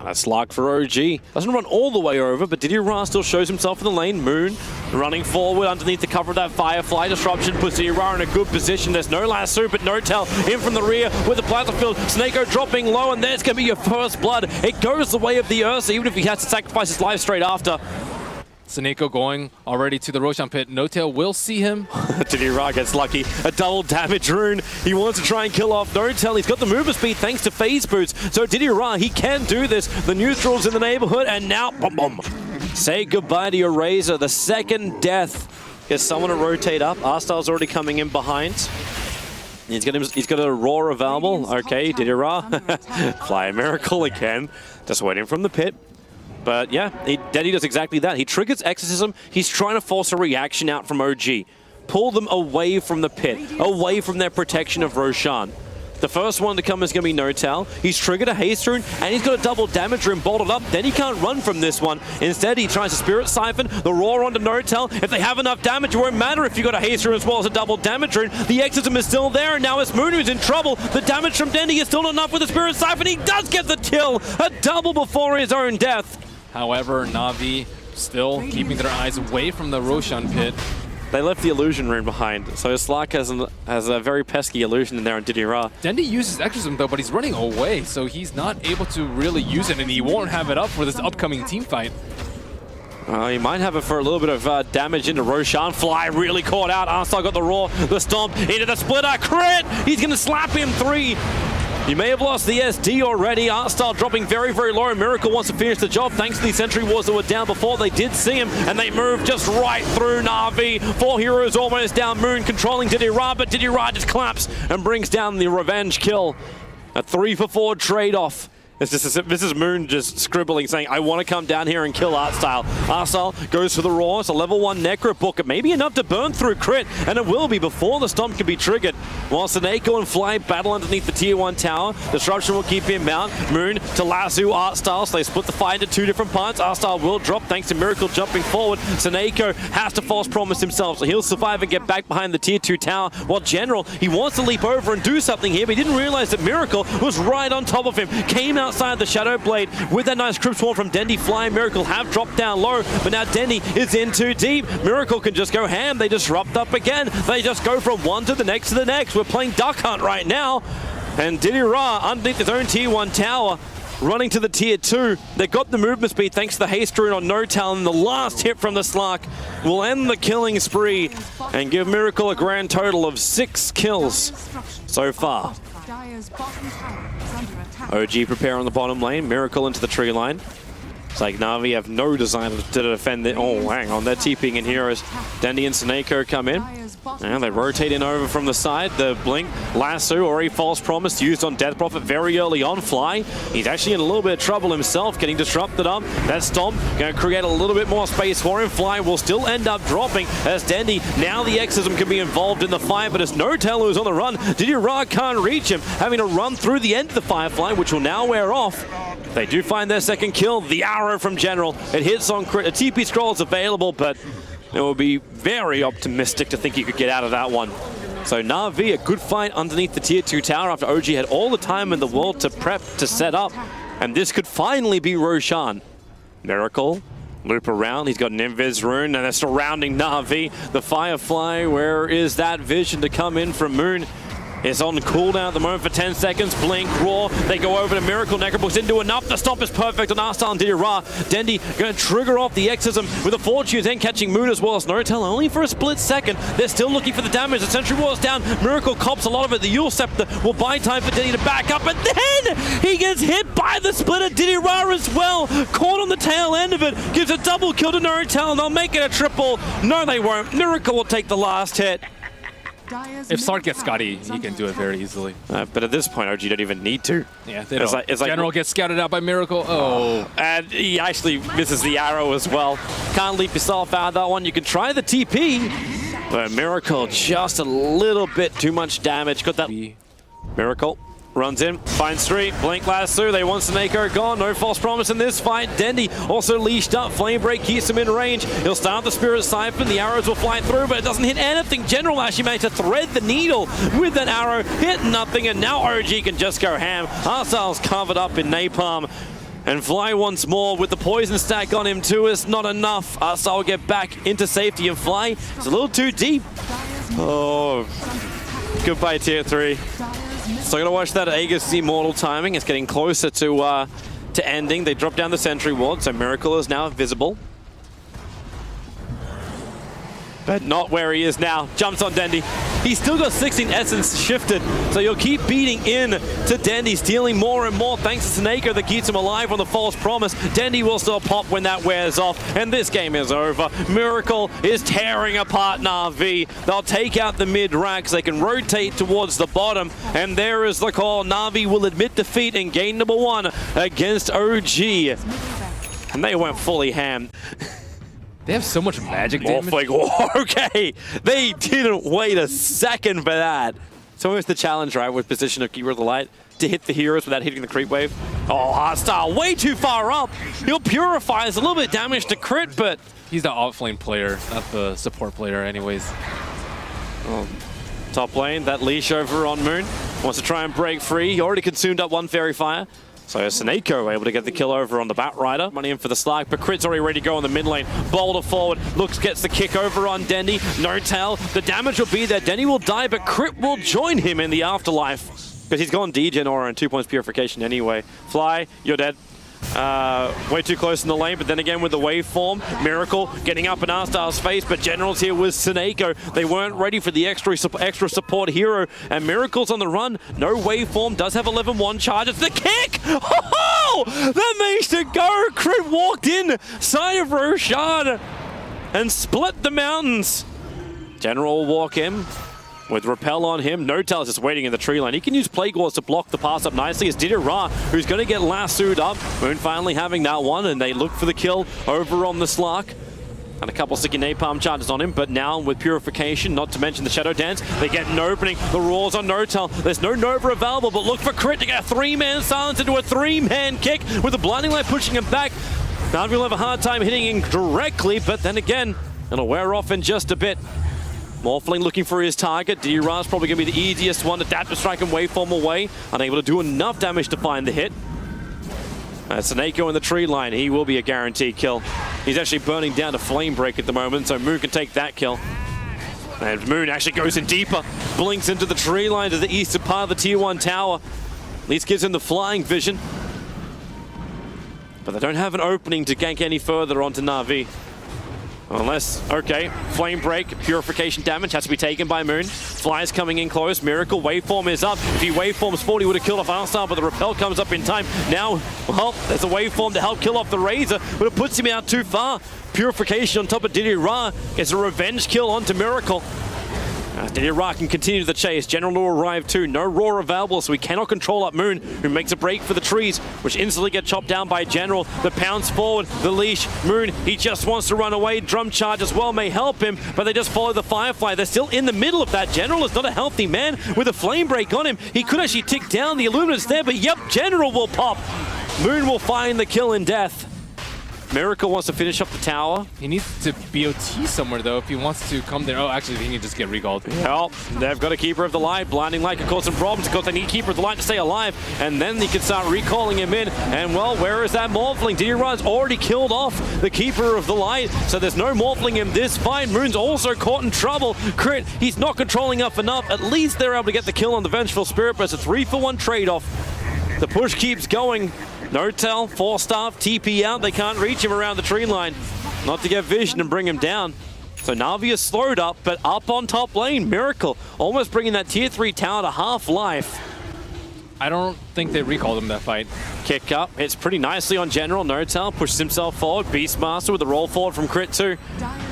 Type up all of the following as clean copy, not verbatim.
A slug for OG. Doesn't run all the way over, but Diddy-Ra still shows himself in the lane. Moon running forward underneath the cover of that Firefly. Disruption puts Diddy-Ra in a good position. There's no lasso, but N0tail in from the rear with the plasma field. Snako dropping low, and there's going to be your first blood. It goes the way of the Ursa, even if he has to sacrifice his life straight after. Snako going already to the Roshan pit. N0tail will see him. Diddy-Ra gets lucky. A double damage rune. He wants to try and kill off N0tail. He's got the movement speed thanks to phase boots. So Diddy-Ra, he can do this. The neutral's in the neighborhood, and now, boom, boom. Say goodbye to your Razor. The second death. Gets someone to rotate up. Arstyle's already coming in behind. He's got a roar available. Okay, Diddy-Ra. Fly a Miracle again. Just waiting from the pit. But yeah, Dendy does exactly that. He triggers Exorcism. He's trying to force a reaction out from OG. Pull them away from the pit, away from their protection of Roshan. The first one to come is going to be N0tail. He's triggered a haste rune, and he's got a double damage rune bolted up. Then he can't run from this one. Instead, he tries to Spirit Siphon, the roar onto N0tail. If they have enough damage, it won't matter if you got a haste rune as well as a double damage rune. The Exorcism is still there, and now it's Moon who's in trouble. The damage from Dendy is still not enough with the Spirit Siphon. He does get the kill, a double before his own death. However, Navi still keeping their eyes away from the Roshan pit. They left the illusion rune behind, so Slark has a very pesky illusion in there on Diddy-Ra. Dendy uses Exorcism though, but he's running away, so he's not able to really use it, and he won't have it up for this upcoming team fight. He might have it for a little bit of damage into Roshan. Fly really caught out. Arstyle got the roar, the stomp into the splitter. Crit! He's going to slap him 3. You may have lost the SD already. Arstyle dropping very, very low. Miracle wants to finish the job thanks to the Sentry Wars that were down before. They did see him, and they moved just right through Navi. 4 heroes almost down. Moon controlling Diddy-Ra, but Diddy-Ra just claps and brings down the revenge kill. A 3-for-4 trade-off. This is Moon just scribbling, saying, I want to come down here and kill Arstyle. Arstyle goes for the roar. It's a level 1 Necro book. It may be enough to burn through crit, and it will be before the stomp can be triggered. While Snako and Fly battle underneath the tier 1 tower, Disruption will keep him mount. Moon to lasso Arstyle, so they split the fight into 2 different parts. Arstyle will drop thanks to Miracle jumping forward. Snako has to false promise himself, so he'll survive and get back behind the tier 2 tower. While General, he wants to leap over and do something here, but he didn't realize that Miracle was right on top of him. Came outside the Shadow Blade with that nice Crypt Swarm from Dendy. Fly and Miracle have dropped down low, but now Dendy is in too deep. Miracle can just go ham. They disrupt up again. They just go from one to the next to the next. We're playing Duck Hunt right now. And Diddy-Ra underneath his own tier 1 tower, running to the tier 2. They got the movement speed thanks to the haste rune on N0tail, and the last hit from the Slark will end the killing spree and give Miracle a grand total of 6 kills so far. OG prepare on the bottom lane, Miracle into the tree line. It's like Navi have no design to defend it. Oh, hang on, they're TPing in here as Dendy and Snako come in. And they rotate in over from the side. The blink, lasso, or a false promise used on Death Prophet very early on. Fly, he's actually in a little bit of trouble himself, getting disrupted up. That stomp going to create a little bit more space for him. Fly will still end up dropping as Dendy, now the Exorcism can be involved in the fight, but as N0tail who's on the run, Diddy-Ra can't reach him, having to run through the end of the Firefly, which will now wear off. They do find their second kill, the arrow from General. It hits on crit. A TP scroll is available, but it will be very optimistic to think he could get out of that one. So Navi, a good fight underneath the tier 2 tower after OG had all the time in the world to prep, to set up. And this could finally be Roshan. Miracle, loop around. He's got an Invis rune, and they're surrounding Navi. The Firefly, where is that vision to come in from Moon? It's on cooldown at the moment for 10 seconds. Blink, roar. They go over to Miracle. Necrobooks didn't do enough. The stomp is perfect on Arstyle and Diddy-Ra. Dendy going to trigger off the Exorcism with a Fortune, then catching Moon as well as N0tail only for a split second. They're still looking for the damage. The Sentry Wars down. Miracle cops a lot of it. The Yule Scepter will buy time for Dendy to back up, and then he gets hit by the splitter. Diddy-Ra as well. Caught on the tail end of it. Gives a double kill to N0tail, and they'll make it a triple. No, they won't. Miracle will take the last hit. If Slark gets Scotty, he can do it very easily. But at this point, OG don't even need to. Yeah, they don't. It's like General gets scouted out by Miracle. Oh. And he actually misses the arrow as well. Can't leap yourself out of that one. You can try the TP, but Miracle just a little bit too much damage. Got that. Miracle runs in, finds Street, blink lasso, they want Snako gone, no false promise in this fight. Dendy also leashed up, Flame Break keeps him in range. He'll start the Spirit Siphon, the arrows will fly through, but it doesn't hit anything. General actually managed to thread the needle with that arrow, hit nothing, and now OG can just go ham. Arstyle's covered up in napalm. And Fly once more with the poison stack on him too. It's not enough. Arsenal will get back into safety, and Fly is a little too deep. Oh, goodbye tier 3. So gonna watch that Aegis Immortal timing. It's getting closer to ending. They drop down the sentry ward, so Miracle is now visible. But not where he is now. Jumps on Dendi. He's still got 16 essence shifted, so you'll keep beating in to Dendi, stealing more and more thanks to Snako that keeps him alive on the false promise. Dendi will still pop when that wears off, and this game is over. Miracle is tearing apart Na'Vi. They'll take out the mid racks. They can rotate towards the bottom, and there is the call. Na'Vi will admit defeat in game number 1 against OG. And they went fully ham. They have so much magic damage. Okay, they didn't wait a second for that. It's almost the challenge, right, with position of Keeper of the Light, to hit the heroes without hitting the creep wave. Oh, Hostile way too far up. He'll Purify. It's a little bit damage to crit, but... He's the offlane player, not the support player anyways. Oh. Top lane, that leash over on Moon. Wants to try and break free. He already consumed up one Fairy Fire. So Snako able to get the kill over on the Batrider. Money in for the Slark, but Crit's already ready to go on the mid lane. Boulder forward, gets the kick over on Dendi. No tell, the damage will be there. Dendi will die, but Crit will join him in the afterlife. Because he's gone degen aura and 2 points purification anyway. Fly, you're dead. Way too close in the lane, but then again with the waveform, Miracle getting up in Arstar's face, but General's here with Snako. They weren't ready for the extra support hero, and Miracle's on the run. No waveform, does have 11-1 charges. The kick! Oh, that makes it go! Crit walked in, side of Roshan, and split the mountains. General will walk in. With Repel on him, No-Tail is just waiting in the tree line. He can use Plague Wars to block the pass up nicely. It's Didira, who's going to get lassoed up. Moon finally having that one, and they look for the kill over on the Slark. And a couple sticky napalm charges on him, but now with Purification, not to mention the Shadow Dance, they get an opening. The roars on No-Tail. There's no Nova available, but look for Crit to get a 3-man silence into a 3-man kick with the Blinding Light pushing him back. Now we'll have a hard time hitting him directly, but then again, it'll wear off in just a bit. Morphling looking for his target. Dira's probably going to be the easiest one. Adaptive Strike and Waveform away. Unable to do enough damage to find the hit. Snako in the tree line. He will be a guaranteed kill. He's actually burning down to Flame Break at the moment, so Moon can take that kill. And Moon actually goes in deeper. Blinks into the tree line to the eastern part of the Tier 1 tower. At least gives him the flying vision. But they don't have an opening to gank any further onto Na'Vi. Unless, okay, Flame Break, Purification damage has to be taken by Moon. Fly's coming in close, Miracle, Waveform is up. If he Waveforms 40, would have killed off Arstar, but the Repel comes up in time. Now, well, there's a Waveform to help kill off the Razor, but it puts him out too far. Purification on top of Didira gets a revenge kill onto Miracle. Didira can continue the chase. General will arrive too. No roar available, so we cannot control up Moon, who makes a break for the trees, which instantly get chopped down by General. The pounce forward, the leash. Moon, he just wants to run away. Drum charge as well may help him, but they just follow the Firefly. They're still in the middle of that. General is not a healthy man with a flame break on him. He could actually tick down. The Illuminate's there, but yep, General will pop. Moon will find the kill in death. Miracle wants to finish up the tower. He needs to BOT somewhere, though, if he wants to come there. Oh, actually, he needs to just get recalled. Well, they've got a Keeper of the Light. Blinding Light can cause some problems because they need Keeper of the Light to stay alive, and then they can start recalling him in. And, well, where is that Morphling? Didira's already killed off the Keeper of the Light, so there's no Morphling in this fight. Moon's also caught in trouble. Crit, he's not controlling up enough. At least they're able to get the kill on the Vengeful Spirit, but it's a 3-for-1 trade-off. The push keeps going. No-Tell, 4-staff, TP out. They can't reach him around the tree line. Not to get vision and bring him down. So Na'Vi is slowed up, but up on top lane, Miracle almost bringing that Tier 3 tower to half life. I don't think they recalled him that fight. Kick up, hits pretty nicely on General. No-Tell pushes himself forward. Beastmaster with the roll forward from Crit 2.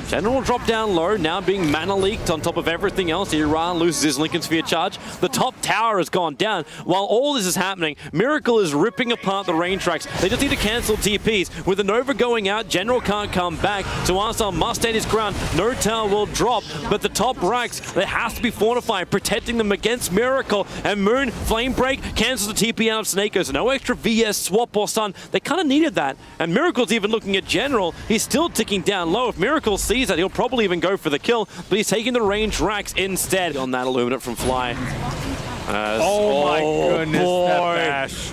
General will drop down low, now being mana leaked on top of everything else. Iran loses his Lincoln Sphere charge. The top tower has gone down. While all this is happening, Miracle is ripping apart the rain tracks. They just need to cancel TPs. With the Nova going out, General can't come back. So Arsar must stand his ground. No-Tell will drop, but the top racks, they have to be fortified, protecting them against Miracle. And Moon, Flame Break, cancels the TP out of Snako. So no extra VS swap or stun. They kind of needed that. And Miracle's even looking at General. He's still ticking down low. If Miracle sees that, he'll probably even go for the kill, but he's taking the range racks instead on that Illuminate from Fly. Oh my goodness, boy. that bash.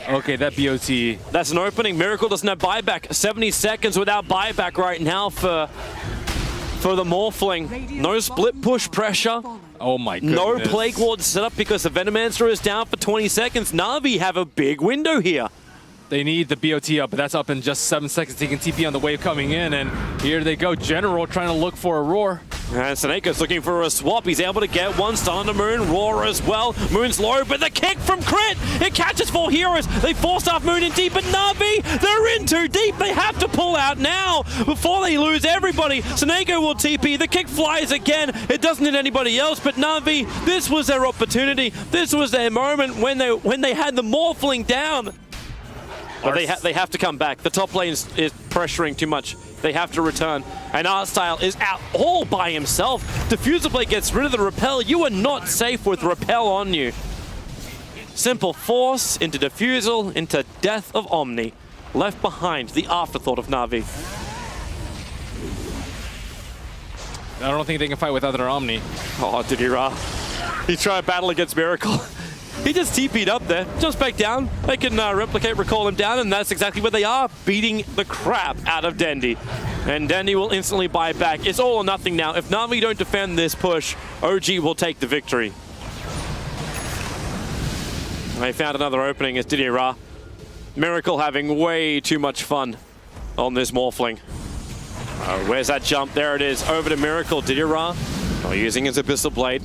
Okay, that BOT. That's an opening. Miracle doesn't have buyback. 70 seconds without buyback right now for the Morphling. No split push pressure. Oh my goodness. No Plague Ward set up because the Venomancer is down for 20 seconds. Na'Vi have a big window here. They need the BOT up, but that's up in just 7 seconds. He can TP on the wave coming in, and here they go. General trying to look for a roar. And Seneca's looking for a swap. He's able to get one stun on the Moon. Roar as well. Moon's low, but the kick from Crit! It catches 4 heroes. They forced off Moon in deep, but Na'Vi, they're in too deep. They have to pull out now before they lose everybody. Seneca will TP. The kick flies again. It doesn't hit anybody else, but Na'Vi, this was their opportunity. This was their moment when they had the Morphling down. But they have to come back. The top lane is pressuring too much. They have to return. And Artstyle is out all by himself. Diffuser Blade gets rid of the repel. You are not safe with repel on you. Simple force into Diffusal, into Death of Omni. Left behind, the afterthought of Na'Vi. I don't think they can fight without their Omni. Oh, Didira. He tried battle against Miracle. He just TP'd up there, jumps back down. They can replicate, recall him down, and that's exactly where they are, beating the crap out of Dendi. And Dendi will instantly buy back. It's all or nothing now. If Na'Vi don't defend this push, OG will take the victory. They found another opening as Didira. Miracle having way too much fun on this Morphling. Where's that jump? There it is, over to Miracle. Didira using his Abyssal Blade.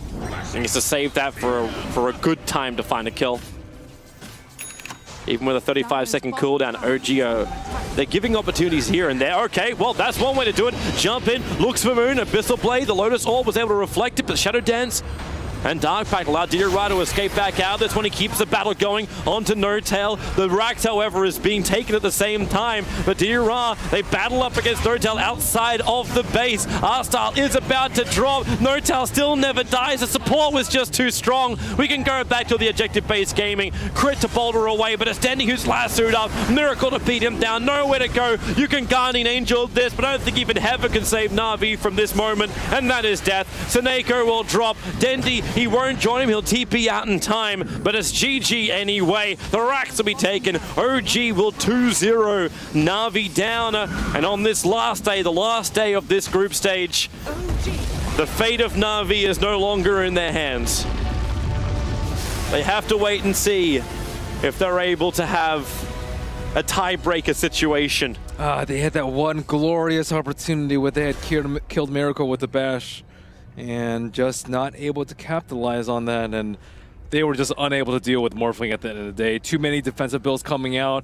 He needs to save that for a good time to find a kill. Even with a 35-second cooldown, OGO, they're giving opportunities here and there. Okay, well, that's one way to do it. Jump in, looks for Moon, Abyssal Blade. The Lotus Orb was able to reflect it, but Shadow Dance and Dark Pact allowed Didira to escape back out. That's when he keeps the battle going onto No Tail. The Rax, however, is being taken at the same time. But Didira, they battle up against No Tail outside of the base. Artstyle is about to drop. No Tail still never dies. The support was just too strong. We can go back to the objective-based gaming. Crit to boulder away, but it's Dendi who's lassoed up. Miracle to beat him down. Nowhere to go. You can Guardian Angel this, but I don't think even Heaven can save Na'Vi from this moment, and that is death. Seneko will drop. Dendi, he won't join him. He'll TP out in time, but it's GG anyway. The racks will be taken. OG will 2-0 Na'Vi down. And on this last day, the last day of this group stage, the fate of Na'Vi is no longer in their hands. They have to wait and see if they're able to have a tiebreaker situation. They had that one glorious opportunity where they had killed Miracle with the bash, and just not able to capitalize on that, and they were just unable to deal with Morphling at the end of the day. Too many defensive builds coming out.